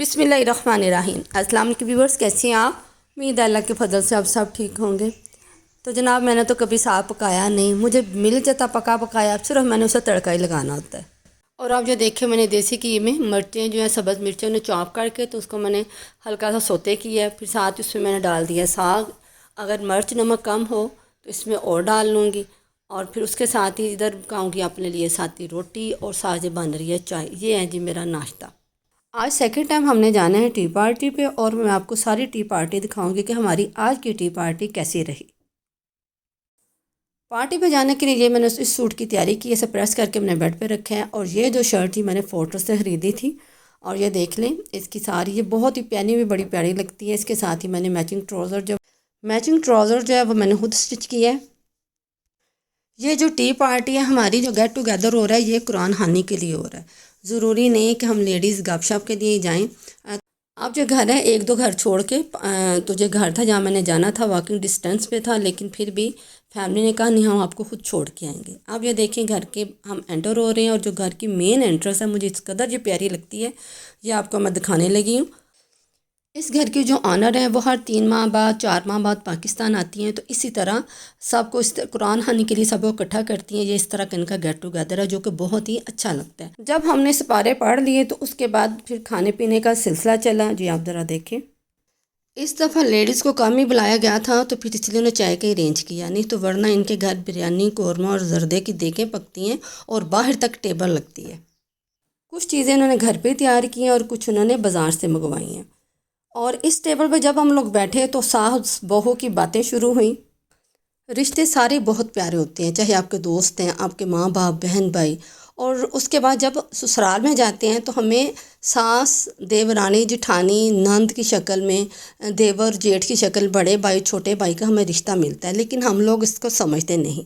बिस्मिल्लाहिर्रहमानिर्रहीम। अस्सलाम वालेकुम व्यूअर्स, कैसे हैं आप? उम्मीद है अल्लाह के फजल से आप सब ठीक होंगे। तो जनाब, मैंने तो कभी साग पकाया नहीं, मुझे मिल जाता पका पकाया, सिर्फ मैंने उसे तड़का ही लगाना होता है। और आप जो देखें, मैंने देसी घी में मिर्चें जो है सब्ज़ मिर्चें उन्हें चॉप करके तो उसको मैंने हल्का सा सोते किया है। फिर साथ ही उसमें मैंने डाल दिया साग। अगर मिर्च नमक कम हो तो इसमें और डाल लूँगी। और फिर उसके साथ ही इधर पकाऊँगी अपने लिए साथ ही रोटी, और साथ ही बन रही है चाय। ये है जी मेरा नाश्ता। आज सेकंड टाइम हमने जाना है टी पार्टी पे, और मैं आपको सारी टी पार्टी दिखाऊंगी कि हमारी आज की टी पार्टी कैसी रही। पार्टी पे जाने के लिए मैंने इस सूट की तैयारी की, इसे प्रेस करके मैंने बेड पे रखा है। और ये जो शर्ट थी मैंने फोटो से ख़रीदी थी, और ये देख लें इसकी सारी, ये बहुत ही प्यारी भी बड़ी प्यारी लगती है। इसके साथ ही मैंने मैचिंग ट्राउज़र जो है वो मैंने खुद स्टिच किया है। ये जो टी पार्टी है हमारी, जो गेट टुगेदर हो रहा है, ये कुरान खानी के लिए हो रहा है। ज़रूरी नहीं कि हम लेडीज़ गपशप के लिए जाएं। आप जो घर है एक दो घर छोड़ के, तो जो घर था जहाँ मैंने जाना था वॉकिंग डिस्टेंस पे था, लेकिन फिर भी फैमिली ने कहा नहीं, हम आपको खुद छोड़ के आएंगे। आप ये देखें घर के हम एंटर हो रहे हैं, और जो घर की मेन एंट्रेंस है मुझे इस कदर जो प्यारी लगती है, ये आपको मैं दिखाने लगी हूँ। इस घर की जो ऑनर है वो हर 3 माह बाद 4 माह बाद पाकिस्तान आती हैं, तो इसी तरह सबको इस कुरान खाने के लिए सबको इकट्ठा करती हैं। ये इस तरह का इनका गेट टुगेदर है, जो कि बहुत ही अच्छा लगता है। जब हमने सिपारे पढ़ लिए तो उसके बाद फिर खाने पीने का सिलसिला चला। जी आप ज़रा देखें, इस दफ़ा लेडीज़ को कम ही बुलाया गया था, तो फिर इसलिए उन्हें चाय का ही अरेंज किया, नहीं तो वरना इनके घर बिरयानी, कौरमा और जर्दे की देखें पकती हैं और बाहर तक टेबल लगती है। कुछ चीज़ें उन्होंने घर पर तैयार की हैं और कुछ उन्होंने बाज़ार से मंगवाई हैं। और इस टेबल पर जब हम लोग बैठे तो सास बहू की बातें शुरू हुई। रिश्ते सारे बहुत प्यारे होते हैं, चाहे आपके दोस्त हैं, आपके माँ बाप, बहन भाई। और उसके बाद जब ससुराल में जाते हैं तो हमें सास, देवरानी, जिठानी, नंद की शक्ल में, देवर जेठ की शक्ल, बड़े भाई छोटे भाई का हमें रिश्ता मिलता है, लेकिन हम लोग इसको समझते नहीं।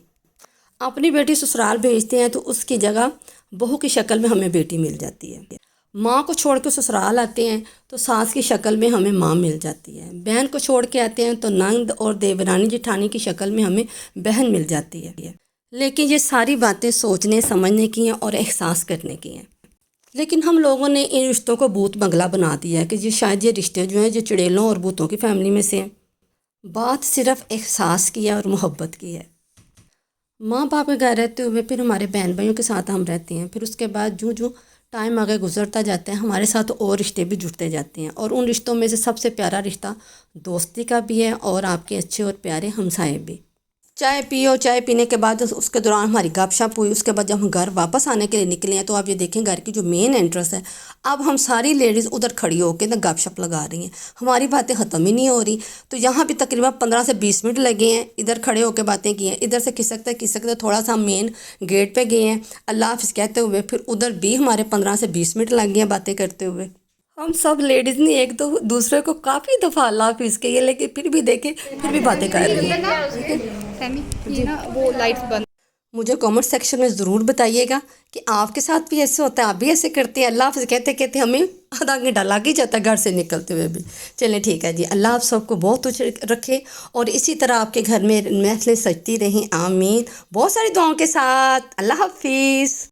अपनी बेटी ससुराल भेजते हैं तो उसकी जगह बहू की शक्ल में हमें बेटी मिल जाती है। माँ को छोड़ के ससुराल आते हैं तो सास की शक्ल में हमें माँ मिल जाती है। बहन को छोड़ के आते हैं तो नंद और देवरानी जिठानी की शक्ल में हमें बहन मिल जाती है। लेकिन ये सारी बातें सोचने समझने की हैं और एहसास करने की हैं। लेकिन हम लोगों ने इन रिश्तों को भूत बंगला बना दिया है कि ये शायद ये रिश्ते जो हैं जो चुड़ैलों और भूतों की फैमिली में से हैं। बात सिर्फ एहसास की है और मोहब्बत की है। माँ बाप के घर रहते हुए फिर हमारे बहन भाइयों के साथ हम रहते हैं। फिर उसके बाद जो जो टाइम आगे गुजरता जाता है हमारे साथ और रिश्ते भी जुड़ते जाते हैं, और उन रिश्तों में से सबसे प्यारा रिश्ता दोस्ती का भी है, और आपके अच्छे और प्यारे हमसाए भी। चाय पियो, चाय पीने के बाद उसके दौरान हमारी गपशप हुई। उसके बाद जब हम घर वापस आने के लिए निकले हैं तो आप ये देखें घर की जो मेन एंट्रेंस है, अब हम सारी लेडीज़ उधर खड़ी होकर ना गपशप लगा रही हैं। हमारी बातें ख़त्म ही नहीं हो रही। तो यहाँ भी तकरीबन 15 से 20 मिनट लगे हैं, इधर खड़े होकर बातें की हैं। इधर से खिसकते थोड़ा सा मेन गेट पर गए हैं अल्लाह हाफ़िज़ कहते हुए, फिर उधर भी हमारे 15 से 20 मिनट लग गए हैं बातें करते हुए। हम सब लेडीज़ ने एक दो दूसरे को काफ़ी दफ़ा अल्लाह हाफ़िज़ कही है, लेकिन फिर भी देखें फिर भी बातें कर रही हैं। ये ना वो लाइट्स बंद। मुझे कमेंट सेक्शन में ज़रूर बताइएगा कि आपके साथ भी ऐसे होता है, आप भी ऐसे करते हैं। अल्लाह हाफ़िज़ कहते कहते हमें आधा घंटा लग ही जाता है घर से निकलते हुए भी। चलें ठीक है जी, अल्लाह आप सबको बहुत कुछ रखे, और इसी तरह आपके घर में महफिलें सजती रहें। आमीन। बहुत सारी दुआओं के साथ। अल्लाह हाफ़िज़।